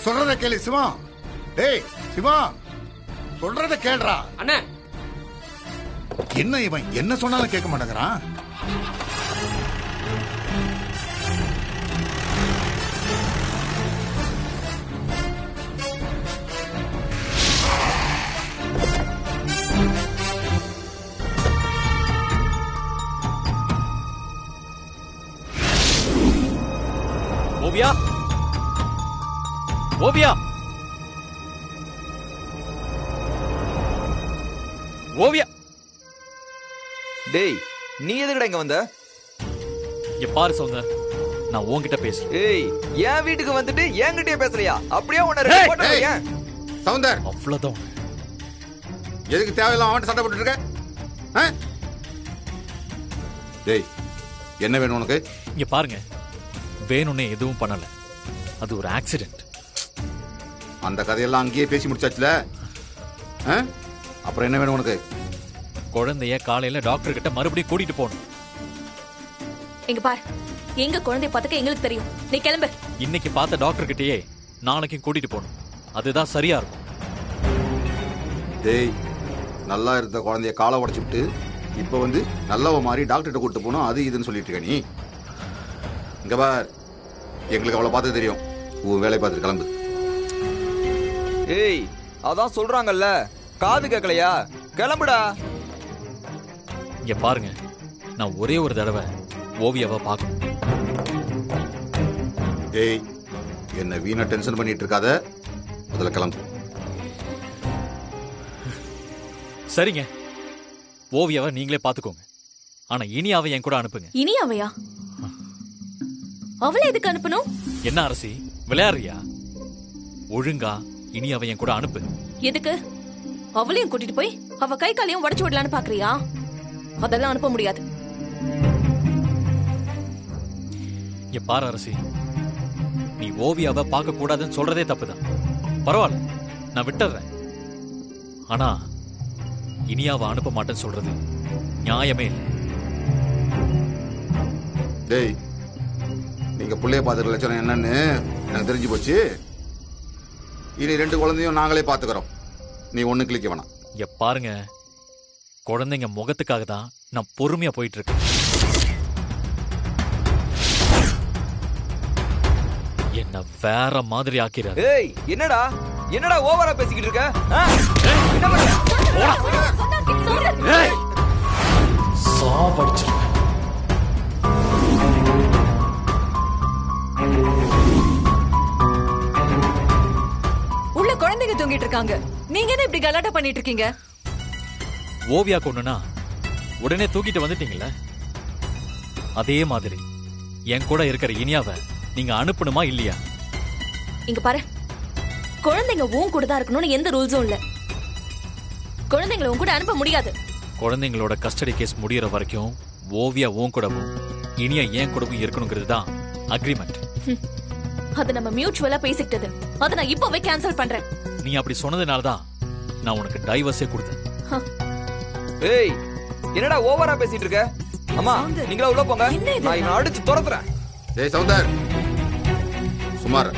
சொல்றத கேளு சிவா. டேய் சிவா, சொல்றத கேளுடா. அண்ணே, என்ன இவன் என்ன சொன்னாலும் கேட்க மாட்டேங்கிறான். ஓவியா, ஓவியா, ஓவியா. டேய், நீ எதுக்குடா இங்க வந்த? இங்க பாரு சௌந்தர், நான் உன்கிட்ட பேசுறேன். ஏய், என் வீட்டுக்கு வந்துட்டு என்கிட்டயே பேசலையா? அப்படியே உன்னை ரிப்போர்ட் பண்ணுங்க. சௌந்தர், அவ்வளவுதான். எதுக்கு தேவையில்லாம அவன்கிட்ட சண்டை போட்டுட்டு இருக்க? டேய், என்ன வேணும் உனக்கு? இங்க பாருங்க, வேணும்னே எதுவும் பண்ணல. அது ஒரு ஆக்சிடென்ட். அந்த கதையெல்லாம் அங்கேயே பேசி முடிச்சாச்சுல. அப்புறம் என்ன வேணும் உனக்கு? குழந்தைய காலையில டாக்டர் கிட்ட மறுபடியும் கூட்டிட்டு போகணும். எங்க பார், எங்க குழந்தைய பார்த்துக்க எங்களுக்கு தெரியும். நீ கிளம்பு. இன்னைக்கு பார்த்த டாக்டர் கிட்டயே நாளைக்கும் கூட்டிட்டு போகணும். அதுதான் சரியா இருக்கும். டேய், நல்லா இருந்த குழந்தைய காலை உடைச்சு விட்டு இப்ப வந்து நல்லவ மாதிரி டாக்டர்கிட்ட கூட்டு போனோம் அது இதுன்னு சொல்லிட்டு இருக்க நீ. இங்க பார், எங்களுக்கு அவ்வளவு பார்த்து தெரியும். உன் வேலையை பார்த்துட்டு கிளம்பு. ஏய், அதான் சொல்றாங்கல்ல, காது கேட்கலையா? கிளம்புடா. இங்க பாருங்க, நான் ஒரே ஒரு தடவை ஓவியாவை பார்க்கணும். டேய், என்ன வீணா டென்ஷன் பண்ணிட்டு இருக்காத. முதல்ல கிளம்பு. சரிங்க, ஓவியாவை நீங்களே பாத்துக்கோங்க. ஆனா இனியாவை என் கூட அனுப்புங்க. இனி அவையா? அவளை எதுக்கு அனுப்பணும்? என்ன அரசி, விளையாடுறியா? ஒழுங்கா இனியாவை என் கூட அனுப்பு. எதுக்கு? அவளையும் கூட்டிட்டு போய் அவ கை காலையும் உடைச்சு விடலான்னு பாக்குறியா? அதெல்லாம் அனுப்ப முடியாது. இங்க பாரு அரசி, நீ ஓவியாவை பார்க்க கூடாதுன்னு சொல்றதே தப்புதான். பரவாயில்ல, நான் விட்டுறேன். ஆனா இனியாவை அனுப்ப மாட்டேன்னு சொல்றது நியாயமே இல்லை. டேய், நீங்க புள்ளைய பார்த்துக்கிற லட்சணம் என்னன்னு எனக்கு தெரிஞ்சு போச்சு. இனி 2 குழந்தையும் நாங்களே பார்த்துக்கிறோம். நீ ஒண்ணு கிளிக்க வேணாம். இங்க பாருங்க, குழந்தைங்க முகத்துக்காக தான் நான் பொறுமையா போயிட்டு இருக்கேன். என்ன வேற மாதிரி ஆக்கிறாரு. ஏய், என்னடா என்னடா ஓவரா பேசிக்கிட்டு இருக்க? என்ன பண்ற? ஏய், சாவடிச்சிருவேன். உள்ள குழந்தைங்க தூங்கிட்டு இருக்காங்க. நீங்க என்ன இப்படி கலாட்டா பண்ணிட்டு இருக்கீங்க? ஓவியா கொண்டுனா உடனே தூக்கிட்டு வந்துட்டீங்கல்ல, அதே மாதிரி என் கூட இருக்கிற இனியாவை நீங்க அனுப்பணுமா இல்லையா? இங்க பாரு, குழந்தைங்க உன் கூட தான் இருக்கணும்னு எந்த ரூல்ஸும் இல்ல. குழந்தைங்களை உன் கூட அனுப்ப முடியாது. குழந்தைங்களோட கஸ்டடி கேஸ் முடியற வரைக்கும் ஓவியா உன் கூடவும் இனியா ஏன் கூடவும் இருக்கணுங்கிறது தான் அக்ரிமெண்ட். அது நம்ம மியூச்சுவலா பேசிக்கிட்டது. அதை நான் இப்பவே கேன்சல் பண்றேன். நீ அப்படி சொன்னதுனால தான் நான் உனக்கு டைவர்ஸே கொடுத்தேன். ஏய், என்னடா ஓவரா பேசிட்டு இருக்க? அம்மா, நீங்களா உள்ள போங்க. என்ன இது? நான் இவனை அடிச்சு துரத்துறேன். டேய் சௌந்தர், சுமார்.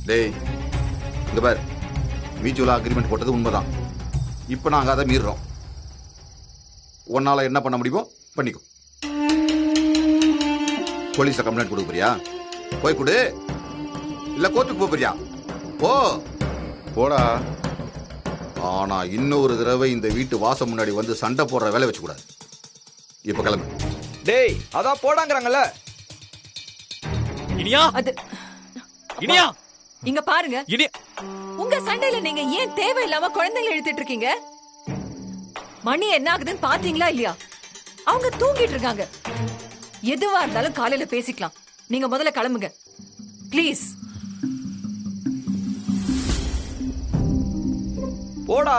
டேய், இங்க பார், மியூச்சுவலா அக்ரிமெண்ட் போட்டது உண்மைதான். இப்ப நாங்க அதை மீறுறோம். உன்னால என்ன பண்ண முடியுமோ பண்ணிக்கோ. போலீஸ்ல கம்ப்ளைண்ட் கொடுக்க போறியா? போய் கொடு. இல்ல கோர்ட்டுக்கு போறியா? போ. போடா. ஆனா இன்னொரு தடவை இந்த வீட்டு வாசம் முன்னாடி வந்து சண்டை போடுற வேலை வச்சு கூடாது. இப்ப கிளம்பு. டேய், அதான் போடாங்கறாங்கல்ல. இனியா, அது இனியா, இங்க பாருங்க. இனியா, உங்க சண்டையில நீங்க ஏன் தேவையில்லாம குழந்தைகளை இழுத்துட்டு இருக்கீங்க? மணி என்ன ஆகுதுன்னு பாத்தீங்களா இல்லையா? அவங்க தூங்கிட்டு இருக்காங்க. எதுவா இருந்தாலும் காலையில பேசிக்கலாம். நீங்க முதல்ல கிளம்புங்க ப்ளீஸ். போடா.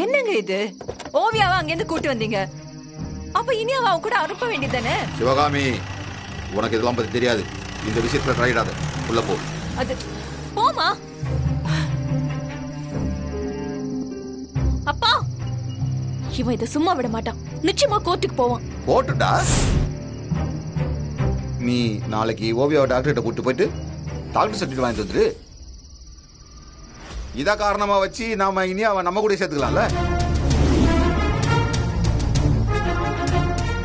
என்னங்க இது? ஓவியாவை அங்கிருந்து கூட்டு வந்தீங்க, அப்ப இனியாவை அவ கூட அனுப்ப வேண்டியதானே? சிவகாமி, உனக்கு இதெல்லாம் பத்தி தெரியாது. இந்த விஷயத்துல ட்ரைடாத. உள்ள போ. அது போமா. அப்பா, இவன் இதை சும்மா விட மாட்டான். நிச்சயமா கோர்ட்டுக்கு போவான். போட்டுடா. நீ நாளைக்கு ஓவியாவை டாக்டர்கிட்ட கூட்டு போயிட்டு டாக்டர் சர்டிஃபிகேட் வாங்கிட்டு வந்துரு. இத காரணமா வச்சு நாம இனி அவன் நம்ம கூட சேர்த்துக்கலாம்ல.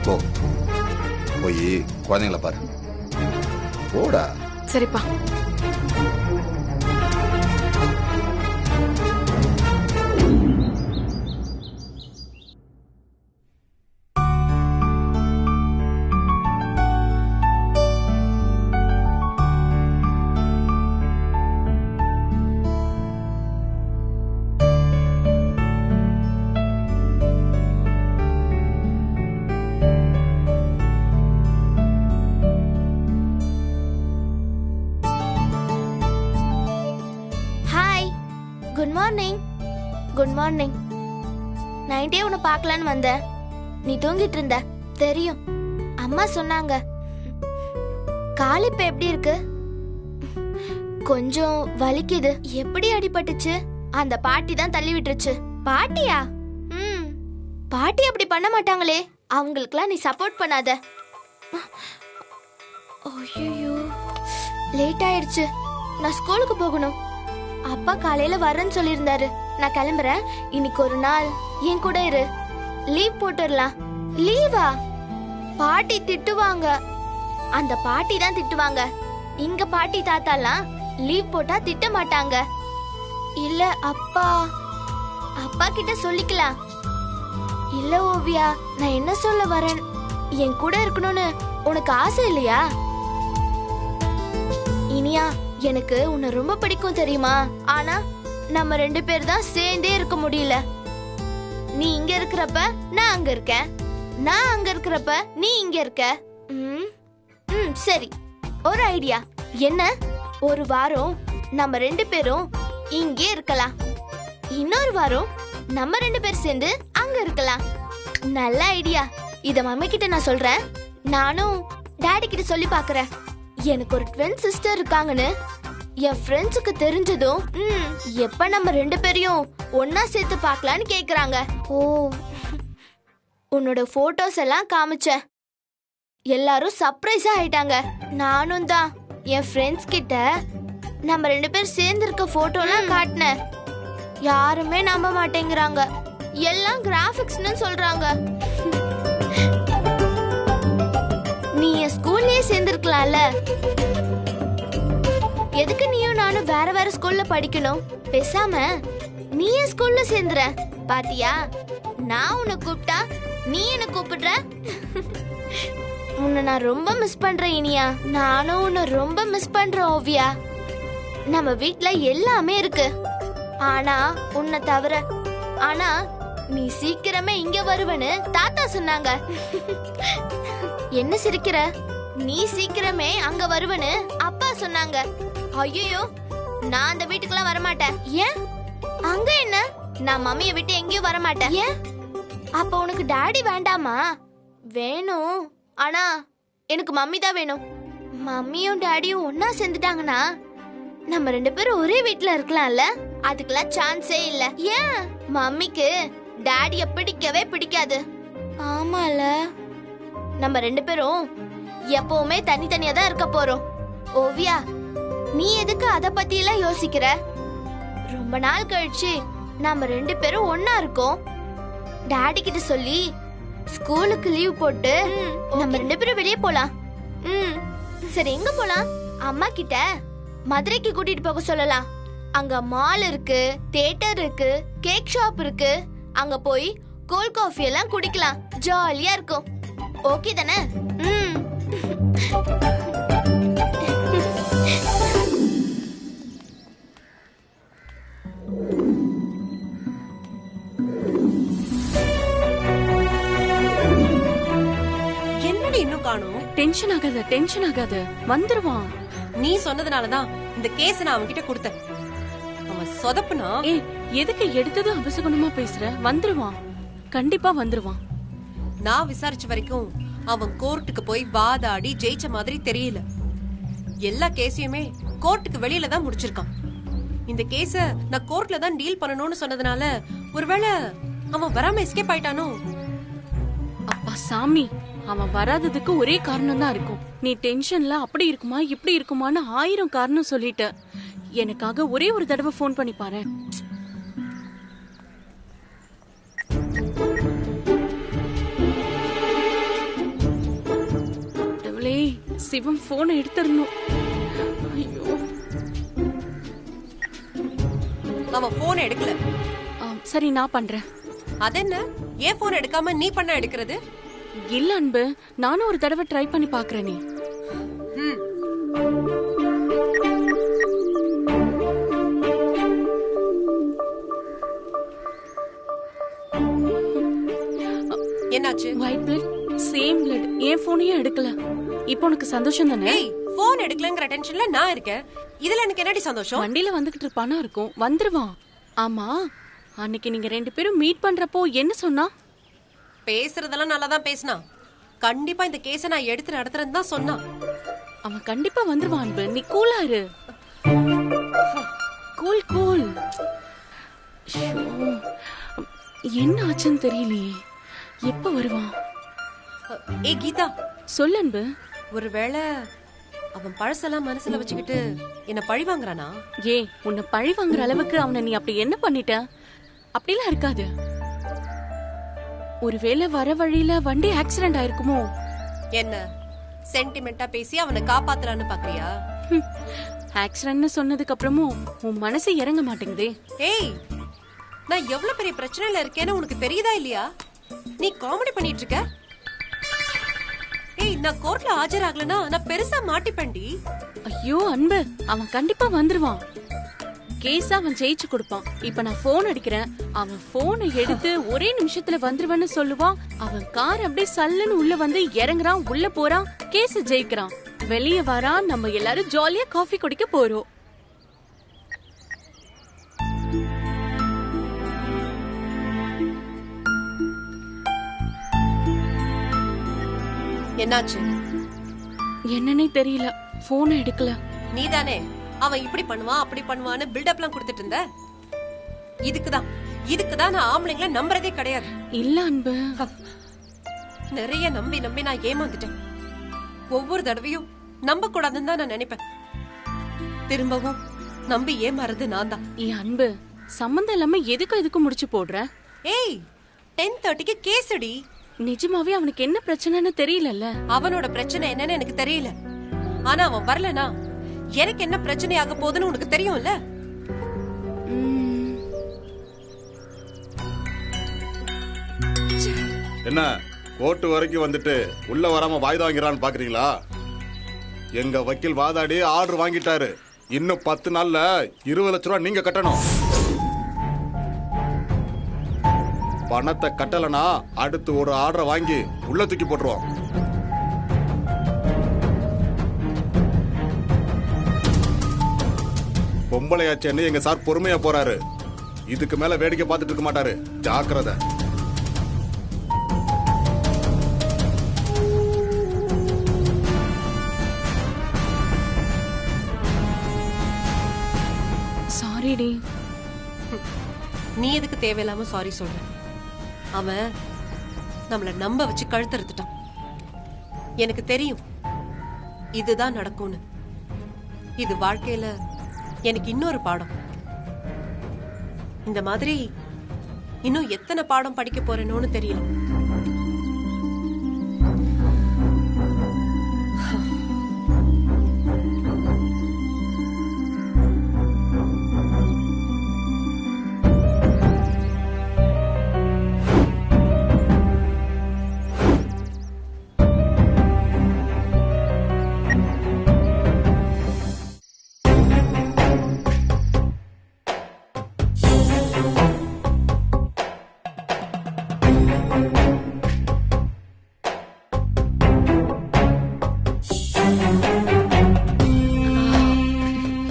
போ போய் குழந்தைங்கள பாரு. போடா. சரிப்பா. Good morning. Good morning. நைட்டே உன்னை பார்க்கலான்னு வந்தேன். நீ தூங்கிட்டு இருந்த தெரியும். அம்மா சொன்னாங்க. கால் இப்ப எப்படி இருக்கு? கொஞ்சம் வலிக்குது. எப்படி அடிபட்டுச்சு? அந்த பாட்டி தான் தள்ளி விட்டுருச்சு. பாட்டியா? பாட்டி அப்படி பண்ண மாட்டாங்களே. அவங்களுக்குலாம் நீ சப்போர்ட் பண்ணாத. ஐயோ, லேட் ஆயிடுச்சு. நான் ஸ்கூலுக்கு போகணும். அப்பா காலையில வரேன்னு சொல்லியிருந்தாரு. நான் கிளம்புறேன். இன்னைக்கு ஒரு நாள் என் கூட இரு. லீவ் போட்டுடலாம். லீவா? பாட்டி திட்டுவாங்க. அந்த பாட்டி தான் திட்டுவாங்க. இங்க பாட்டி தாத்தாலாம் லீவ் போட்டா திட்ட மாட்டாங்க. இல்ல அப்பா கிட்ட சொல்லிக்கலாம். இல்ல ஓவியா, நான் என்ன சொல்ல வரேன், என் கூட இருக்கணும்னு உனக்கு ஆசை இல்லையா? இனியா, எனக்கு உன்னை ரொம்ப பிடிக்கும் தெரியுமா? ஆனா நம்ம 2 பேர் தான் சேர்ந்தே இருக்க முடியல. நீ இங்க இருக்கிறப்ப நான் அங்க இருக்கேன், நான் அங்க இருக்கிறப்ப நீ இங்க இருக்க. சரி, ஒரு ஐடியா. என்ன? ஒரு வாரம் நம்ம 2 பேரும் இங்கே இருக்கலாம். இன்னொரு வாரம் நம்ம 2 பேர் சேர்ந்து அங்க இருக்கலாம். நல்ல ஐடியா. இத மம்மி கிட்ட நான் சொல்றேன். நானும் டாடி கிட்ட சொல்லி பாக்குறேன். எனக்கு ஒரு ட்வின் சிஸ்டர் இருக்காங்கன்னு என் ஃப்ரெண்ட்ஸுக்கு தெரிஞ்சதும் எப்ப நம்ம 2 பேரையும் ஒன்னா சேர்த்து பார்க்கலான்னு கேக்குறாங்க. ஓ, உன்னோட போட்டோஸ் எல்லாம் காமிச்சேன். எல்லாரும் சர்ப்ரைஸா ஆயிட்டாங்க. நானும் தான் என் ஃப்ரெண்ட்ஸ் கிட்ட நம்ம 2 பேர் சேர்ந்து இருக்க போட்டோலாம் காட்டினேன். யாருமே நம்ப மாட்டேங்கிறாங்க. எல்லாம் கிராபிக்ஸ்னு சொல்றாங்க. நீ என் ஸ்கூல்லயே சேர்ந்திருக்கலாம்ல. எதுக்கு நீயும் நானும் வேற வேற ஸ்கூல்ல படிக்கணும்? பேசாம நீ என் ஸ்கூல்ல சேர்ந்துற. பாத்தியா, நான் உன்னை கூப்பிட்டா நீ என்ன கூப்பிடுற. உன்னை நான் ரொம்ப மிஸ் பண்றேன் இனியா. நானும் உன்னை ரொம்ப மிஸ் பண்றேன் ஓவியா. நம்ம வீட்ல எல்லாமே இருக்கு, ஆனா உன்னை தவிர. ஆனா நீ சீக்கிரமே இங்க வருவன்னு தாத்தா சொன்னாங்க. என்ன சிரிக்கிற? நீ சீக்கிரமே அங்க வருவன்னு அப்பா சொன்னாங்க. ஐயோ, நான் அந்த வீட்டுக்குலாம் வரமாட்டேன். ஏன்? அங்க என்ன? நான் மம்மியை விட்டு எங்கேயும் வரமாட்டேன். ஏன்? அப்ப உனக்கு டாடி வேண்டாமா? வேணும், ஆனா எனக்கு மம்மி தான் வேணும். மம்மியும் டாடியும் ஒன்னா சேர்ந்துட்டாங்கன்னா நம்ம 2 பேரும் ஒரே வீட்ல இருக்கலாம்ல. அதுக்கெல்லாம் சான்ஸே இல்ல. ஏன்? மம்மிக்கு டாடிய பிடிக்கவே பிடிக்காது. ஆமால, நம்ம 2 பேரும் எப்பவுமே தனித்தனியா தான் இருக்க போறோம். ஓவியா, நீ எதுக்கு அத பத்தி எல்லாம் யோசிக்கிற? ரொம்ப நாள் கழிச்சு நம்ம 2 பேரும் ஒன்னா இருக்கோம். டாடி கிட்ட சொல்லி ஸ்கூலுக்கு லீவ் போட்டு நம்ம 2 பேரும் வெளியே போலாம். சரி, எங்க போலாம்? அம்மா கிட்ட மதுரைக்கு கூட்டிட்டு போக சொல்லலாம். அங்க மால் இருக்கு, தியேட்டர் இருக்கு, கேக் ஷாப் இருக்கு. அங்க போய் கோல்ட் காஃபி எல்லாம் குடிக்கலாம். ஜாலியா இருக்கும். ஓகே தானே? என்னடி இன்னும் காணோம்? டென்ஷன் ஆகாத வந்துருவான். நீ சொன்னதுனாலதான் இந்த கேஸ் நான் அவன்கிட்ட கொடுத்தேன். அவன் சொதப்புனா. எதுக்கு எடுத்தது அபசகுணமா பேசுற? வந்துருவான், கண்டிப்பா வந்துருவான். நான் விசாரிச்ச வரைக்கும் அவன் கோர்ட்டுக்கு போய் வாதாடி ஜெயிச்ச மாதிரி தெரியல. எல்லா கேஸையுமே கோர்ட்டுக்கு வெளியில தான் முடிச்சிருக்கான். இந்த கேஸ நான் கோர்ட்ல தான் டீல் பண்ணணும்னு சொன்னதுனால ஒருவேளை அவன் வராம எஸ்கேப் ஆயிட்டானோ? அப்பா சாமி, அவன் வராததுக்கு ஒரே காரணம் தான் இருக்கும். நீ டென்ஷன்ல அப்படி இருக்குமா இப்படி இருக்குமான்னு 1000 காரணம் சொல்லிட்ட. எனக்காக ஒரே ஒரு தடவை ஃபோன் பண்ணி பாரு. சிவம் போனை எடுத்துறணும். ஐயோ, அவன் போன் எடுக்கல. சரி நான் பண்றேன். அதென்ன ஏன் போன் எடுக்காம நீ பண்ண எடுக்கிறது? இல்ல அன்பு, நானும் ஒரு தடவை ட்ரை பண்ணி பாக்குறேன். நீ என்னாச்சு? White blood, same blood. என் போனையும் எடுக்கல. இப்போ உனக்கு சந்தோஷம் தானே? ஏய், போன் எடுக்கலங்கற டென்ஷன்ல நான் இருக்கேன். இதுல எனக்கு என்னடி சந்தோஷம்? வண்டியில வந்துகிட்டு இருப்பானா இருக்கும், வந்துருவான். ஆமா, அன்னைக்கு நீங்க 2 பேரும் மீட் பண்றப்போ என்ன சொன்னா? பேசுறதெல்லாம் நல்லா தான் பேசினா. கண்டிப்பா இந்த கேஸை நான் எடுத்து நடத்துறேன்னு தான் சொன்னான். அவன் கண்டிப்பா வந்துருவான் அன்பு, நீ கூலா இரு. Cool cool. என்ன ஆச்சுன்னு தெரியலையே, எப்ப வருவான்? ஏய் கீதா, சொல்லு அன்பு. ஒருவேளை அவன் பழசெல்லாம் மனசுல வச்சுக்கிட்டு என்ன பழி வாங்குறானா? ஏ, உன்னை பழி வாங்குற அளவுக்கு அவனை நீ அப்படி என்ன பண்ணிட்ட? அப்படிலாம் இருக்காது. ஒருவேளை வர வழியில வண்டி ஆக்சிடென்ட் ஆயிருக்குமோ? என்ன சென்டிமெண்டா பேசி அவனை காப்பாத்தலான்னு பாக்குறியா? ஆக்சிடென்ட்னு சொன்னதுக்கு அப்புறமும் உன் மனசு இறங்க மாட்டேங்குதே. ஏய், நான் எவ்வளவு பெரிய பிரச்சனையில இருக்கேன்னு உனக்கு தெரியுதா இல்லையா? நீ காமெடி பண்ணிட்டு இருக்க. ஏய், நான் கோர்ட்ல ஆஜராகலனா நான் பெருசா மாட்டிப்பேன்டி. ஐயோ அன்பு, அவன் கண்டிப்பா வந்துருவான். கேஸ் அவன் ஜெயிச்சு கொடுப்பான். இப்ப நான் போன் அடிக்கிறேன், அவன் போனை எடுத்து ஒரே நிமிஷத்துல வந்துருவேன்னு சொல்லுவான். அவன் கார் அப்படியே சல்லுன்னு உள்ள வந்து இறங்குறான், உள்ள போறான், கேஸ் ஜெயிக்கிறான், வெளியே வரான். நம்ம எல்லாரும் ஜாலியா காஃபி குடிக்க போறோம். என்னாச்சு? என்னன்னே தெரியல, போனை எடுக்கல. நீதானே அவன் இப்படி பண்ணுவான் அப்படி பண்ணுவான்னு பில்டப்லாம் கொடுத்துட்டு இருந்த. இதுக்குதான் நான் ஆம்பளைங்களை நம்புறதே கிடையாது. இல்ல அன்பு, நிறைய நம்பி நம்பி நான் ஏமாந்துட்டேன். ஒவ்வொரு தடவையும் நம்ப கூடாதுன்னு தான் நான் நினைப்பேன். திரும்பவும் நம்பி ஏமாறது நான் தான். என் அன்பு, சம்பந்தம் இல்லாம எதுக்கு முடிச்சு போடுற? ஏய், 10:30க்கு கேஸ்டி. நிஜமாவே அவனுக்கு என்ன பிரச்சனைன்னு தெரியலல்ல. அவனோட பிரச்சனை என்னன்னு எனக்கு தெரியல. ஆனா அவன் வரலனா எனக்கு என்ன பிரச்சனை ஆக போகுதுன்னு உனக்கு தெரியும்ல. என்ன கோர்ட்டு வரைக்கும் வந்துட்டு உள்ள வராம வாய்தா வாங்கிறான்னு பாக்குறீங்களா? எங்க வக்கீல் வாதாடி ஆர்டர் வாங்கிட்டாரு. இன்னும் 10 நாள்ல 20 லட்சம் ரூபாய் நீங்க கட்டணும். பணத்தை கட்டலனா அடுத்து ஒரு ஆர்டரை வாங்கி உள்ள தூக்கி போட்டுருவோம். பொம்பளையாச்சேன்னு எங்க சார் பொறுமையா போறாரு. இதுக்கு மேல வேடிக்கை பார்த்துட்டு இருக்க மாட்டாரு. ஜாக்கிரதை. சாரிடி. நீ எதுக்கு தேவையில்லாம சாரி சொல்ற? அவன் நம்மள நம்ப வச்சு கழுத்தறுத்துட்டான். எனக்கு தெரியும் இதுதான் நடக்கும்னு. இது வாழ்க்கையில எனக்கு இன்னொரு பாடம். இந்த மாதிரி இன்னும் எத்தனை பாடம் படிக்க போறேனோன்னு தெரியல.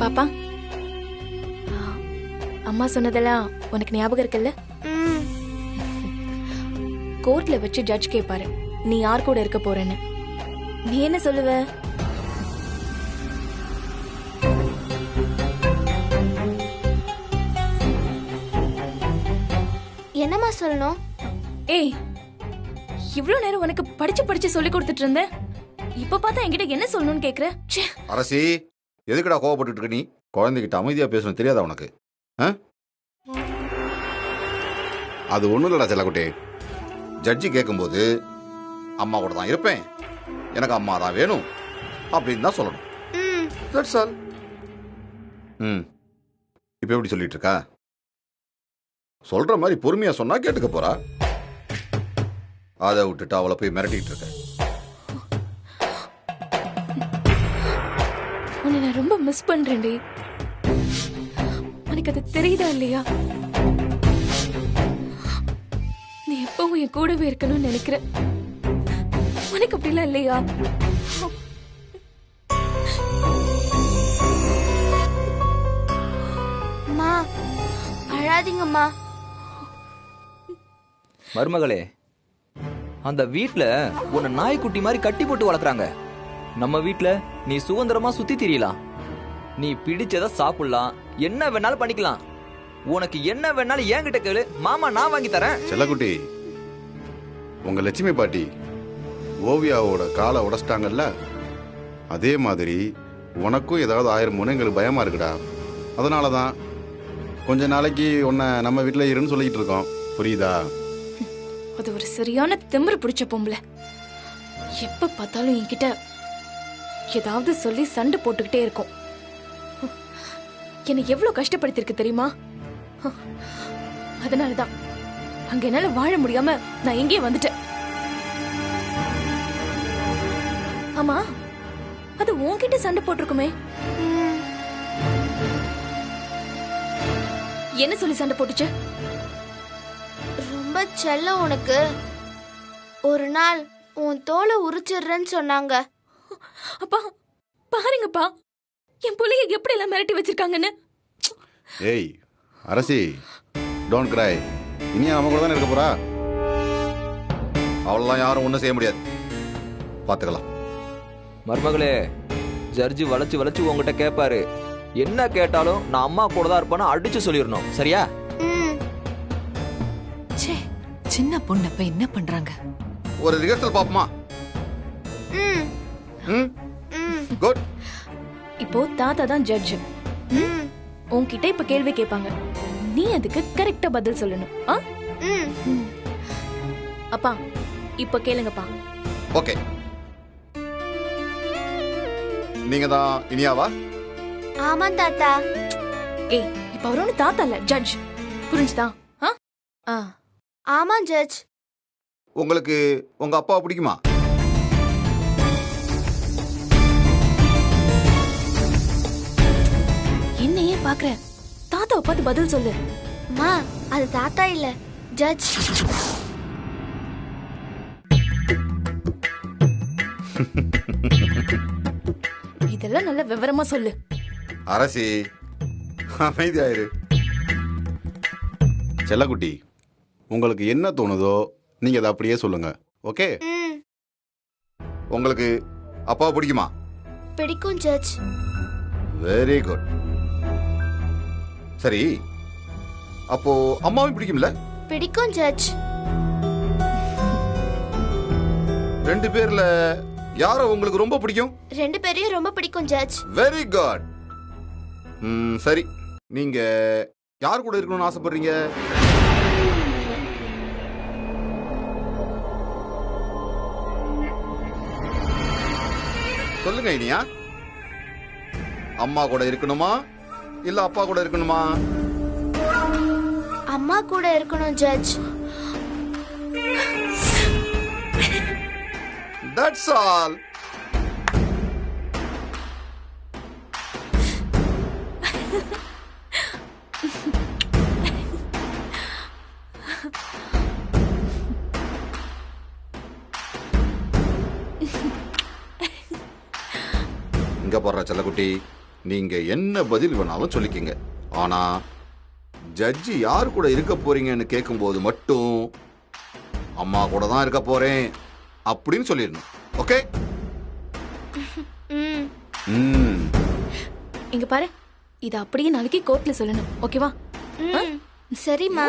பாப்பா, அம்மா சொன்னதெல்லாம் உனக்கு ஞாபகம் இருக்குல்ல? கோர்ட்ல வச்சு ஜட்ஜ் கேட்பாரு நீ யார் கூட இருக்க போறேன்னு. நீ என்ன சொல்லுவ? என்னம்மா சொல்லணும்? ஏய், இவ்ளோ நேரம் உனக்கு படிச்சு படிச்சு சொல்லி கொடுத்துட்டு இருந்தேன். இப்ப பார்த்தா என்கிட்ட என்ன சொல்லணும்னு கேக்குற? ச்சே. அரசி, எதுக்குடா கோவப்பட்டுட்டு இருக்க நீ? குழந்தைகிட்ட அமைதியா பேசணும் தெரியாதா உனக்கு? ஆ? அது ஒண்ணும் இல்லடா செல்லக்குட்டி. ஜட்ஜி கேட்கும்போது அம்மா கூட தான் இருப்பேன், எனக்கு அம்மா தான் வேணும் அப்படின்னு தான் சொல்லணும். That's all. இப்ப எப்படி சொல்லிட்டு இருக்கா? சொல்ற மாதிரி பொறுமையா சொன்னா கேட்டுக்க போறா. அதை விட்டுட்டு அவளை போய் மிரட்டிட்டு இருக்க. உன்னை நான் ரொம்ப மிஸ் பண்றேன்டி. உனக்கு அது தெரியுதா இல்லையா? நீ எப்பவும் என் கூடவே இருக்கணும்னு நினைக்கிறேன். உனக்கு அப்படிலாம் இல்லையா? அம்மா அழாதீங்கம்மா. மருமகளே, அந்த வீட்ல உன்னை நாய்க்குட்டி மாதிரி கட்டி போட்டு வளர்க்குறாங்க. நம்ம வீட்ல நீ சுதந்திரமா சுத்தி திரியலாம், நீ பிடிச்சத சாப்பிடலாம், என்ன வேணாலும் பண்ணிக்கலாம். உனக்கு என்ன வேணாலும் என்கிட்ட கேளு, மாமா நான் வாங்கி தரேன். செல்லக்குட்டி, உங்க லட்சுமி பாட்டி ஓவியாவோட காலை உடைச்சிட்டாங்கல்ல, அதே மாதிரி உனக்கும் ஏதாவது 1000 முனைங்களுக்கு பயமா இருக்குடா. அதனால தான் கொஞ்ச நாளைக்கு உன்னை நம்ம வீட்டில் இருன்னு சொல்லிட்டு இருக்கோம். புரியுதா? அது ஒரு சரியான திமிரு பிடிச்ச பொம்பளை. எப்ப பார்த்தாலும் என்கிட்ட ஏதாவது சொல்லி சண்டை போட்டுக்கிட்டே இருக்கும். என்னை எவ்வளவு கஷ்டப்படுத்திருக்கு தெரியுமா? அதனாலதான் அங்க என்னால வாழ முடியாம நான் எங்கே வந்துட்டேன். ஆமா, அது உன்கிட்ட சண்டை போட்டிருக்குமே, என்ன சொல்லி சண்டை போட்டுச்சு? ரொம்ப செல்லம் உனக்கு. ஒரு நாள் உன் தோலை உரிச்சிடுறேன்னு சொன்னாங்க. அப்பா பாருங்கப்பா, என் புள்ளைய எப்படி எல்லாம் மிரட்டி வச்சிருக்காங்கன்னு. ஏய் அரசி, டோன்ட் கிரை. இனியா நம்ம கூட தானே இருக்க போறா. அவளெல்லாம் யாரும் ஒன்றும் செய்ய முடியாது, பார்த்துக்கலாம். மருமகளே, ஜட்ஜி வளைச்சு வளைச்சு உங்ககிட்ட கேட்பாரு. என்ன கேட்டாலும் நான் அம்மா கூட தான் இருப்பேன்னு அடிச்சு சொல்லிடணும், சரியா? ச்சே, சின்ன பொண்ணு அப்ப என்ன பண்றாங்க? ஒரு ரிஹர்சல் பாப்போமா? குட். இப்போ தாத்தா தான் ஜட்ஜ். உன்கிட்ட இப்ப கேள்வி கேட்பாங்க, நீ அதுக்கு கரெக்டா பதில் சொல்லணும். அப்பா இப்ப கேளுங்கப்பா. ஓகே, நீங்க தான் இனியாவா? ஆமா தாத்தா. ஏய், இப்ப அவர் ஒண்ணு தாத்தா இல்ல, ஜட்ஜ். புரிஞ்சுதா? ஆமா ஜட்ஜ். உங்களுக்கு உங்க அப்பா பிடிக்குமா? என்னையே பாக்குற, தாத்தாவை பார்த்து பதில் சொல்லு. அம்மா, அது தாத்தா இல்ல, ஜட்ஜ். இதெல்லாம் நல்ல விவரமா சொல்லு. அரசி, அமைதியாயிரு. செல்லக்குட்டி, உங்களுக்கு என்ன தோணுதோ நீங்க அதை அப்படியே சொல்லுங்க. ஓகே? உங்களுக்கு அப்பா பிடிக்குமா? பிடிக்கும் ஜட்ஜ். Very good. சரி, அப்போ அம்மாவும் பிடிக்கும்ல? பிடிக்கும் ஜட்ஜ். 2 பேர்ல யார உங்களுக்கு ரொம்ப பிடிக்கும்? 2 பேரையும் ரொம்ப பிடிக்கும் ஜட்ஜ். Very good. சரி, நீங்க யார் கூட இருக்கணும்னு ஆசைப்படுறீங்க? சொல்லுங்க இனியா. அம்மா கூட இருக்கணுமா இல்ல அப்பா கூட இருக்கணுமா? அம்மா கூட இருக்கணும் ஜட்ஜ். That's all. இங்க போடுற செல்லக்குட்டி, நீங்க என்ன பதில் வேணாலும் சொல்லிக்கங்க. ஆனா ஜட்ஜி யார் கூட இருக்க போறீங்கன்னு கேட்கும்போது மட்டும் அம்மா கூட தான் இருக்க போறேன் அப்படின்னு சொல்லிடணும். ஓகே? இங்க பாரு, இத அப்படியே நாளைக்கு கோர்ட்ல சொல்லணும். ஓகேவா? சரிம்மா.